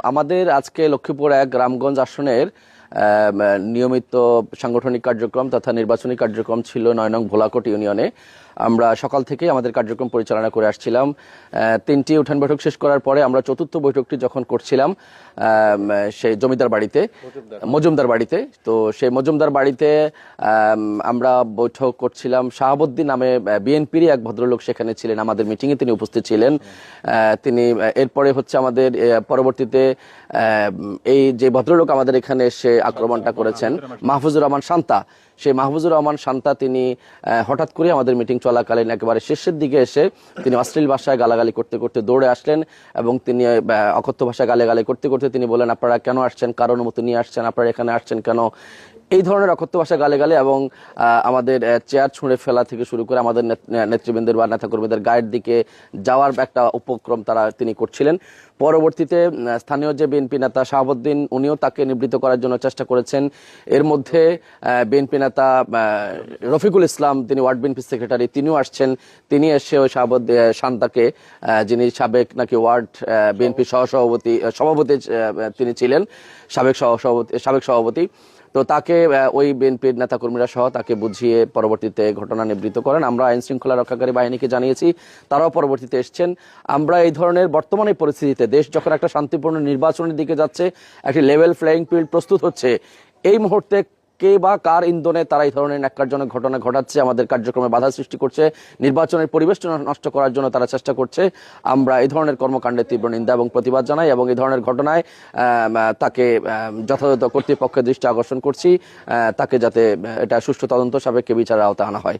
আমাদের আজকে লক্ষ্মীপুর ১ রামগঞ্জ আসনের নিয়মিত সাংগঠনিক কার্যক্রম তথা নির্বাচনী কার্যক্রম ছিল ৯ নং ভোলাকোট ইউনিয়নে। আমরা সকাল থেকেই আমাদের কার্যক্রম পরিচালনা করে আসছিলাম। ৩টি উঠান বৈঠক শেষ করার পরে আমরা চতুর্থ বৈঠকটি যখন করছিলাম সেই মজুমদার বাড়িতে, তো সেই মজুমদার বাড়িতে আমরা বৈঠক করছিলাম। শাহাবুদ্দিন নামে বিএনপিরই এক ভদ্রলোক সেখানে ছিলেন, আমাদের মিটিংয়ে তিনি উপস্থিত ছিলেন। তিনি এরপরে হচ্ছে আমাদের পরবর্তীতে এই যে ভদ্রলোক আমাদের এখানে এসে আক্রমণটা করেছেন মাহফুজুর রহমান শান্তা, সেই মাহফুজুর রহমান শান্তা তিনি হঠাৎ করে আমাদের মিটিং চলাকালীন একেবারে শেষের দিকে এসে তিনি অশ্লীল ভাষায় গালাগালি করতে করতে দৌড়ে আসলেন এবং তিনি অকথ্য ভাষায় গালাগালি করতে করতে তিনি বলেন, আপনারা কেন আসছেন, কার অনুমতি নিয়ে আসছেন, আপনারা এখানে আসছেন কেন, এই ধরনের অকথ্য ভাষা গালে এবং আমাদের চেয়ার ছুঁড়ে ফেলা থেকে শুরু করে আমাদের নেতৃবৃন্দের বা নেতাকর্মীদের গায়ের দিকে যাওয়ার একটা উপক্রম তিনি করছিলেন। পরবর্তীতে স্থানীয় যে বিএনপি নেতা শাহাবুদ্দিন উনিও তাকে নিবৃত্ত করার জন্য চেষ্টা করেছেন। এর মধ্যে বিএনপি নেতা রফিকুল ইসলাম, তিনি ওয়ার্ড বিএনপি সেক্রেটারি, তিনিও আসছেন। তিনি এসে ওই শান্তাকে, যিনি সাবেক নাকি ওয়ার্ড বিএনপি সভাপতি তিনি ছিলেন, সাবেক সভাপতি, তো তাকে ওই বিএনপির নেতাকর্মীরা সহ তাকে বুঝিয়ে পরবর্তীতে ঘটনা নিবৃত্ত করেন। আমরা আইন শৃঙ্খলা রক্ষাকারী বাহিনীকে জানিয়েছি, তারাও পরবর্তীতে এসছেন। আমরা এই ধরনের বর্তমানে পরিস্থিতিতে দেশ যখন একটা শান্তিপূর্ণ নির্বাচনের দিকে যাচ্ছে, একটি লেভেল ফ্লাইং ফিল্ড প্রস্তুত হচ্ছে, এই মুহূর্তে কে বা কার ইন্ধনে তারা এই ধরনের ন্যাক্কারজনক ঘটনা ঘটাচ্ছে, আমাদের কার্যক্রমে বাধা সৃষ্টি করছে, নির্বাচনের পরিবেশটা নষ্ট করার জন্য তারা চেষ্টা করছে। আমরা এই ধরনের কর্মকাণ্ডের তীব্র নিন্দা এবং প্রতিবাদ জানাই এবং এই ধরনের ঘটনায় তাকে যথাযথ কর্তৃপক্ষের দৃষ্টি আকর্ষণ করছি, তাকে যাতে এটা সুষ্ঠু তদন্ত সাপেক্ষে বিচারের আওতায় আনা হয়।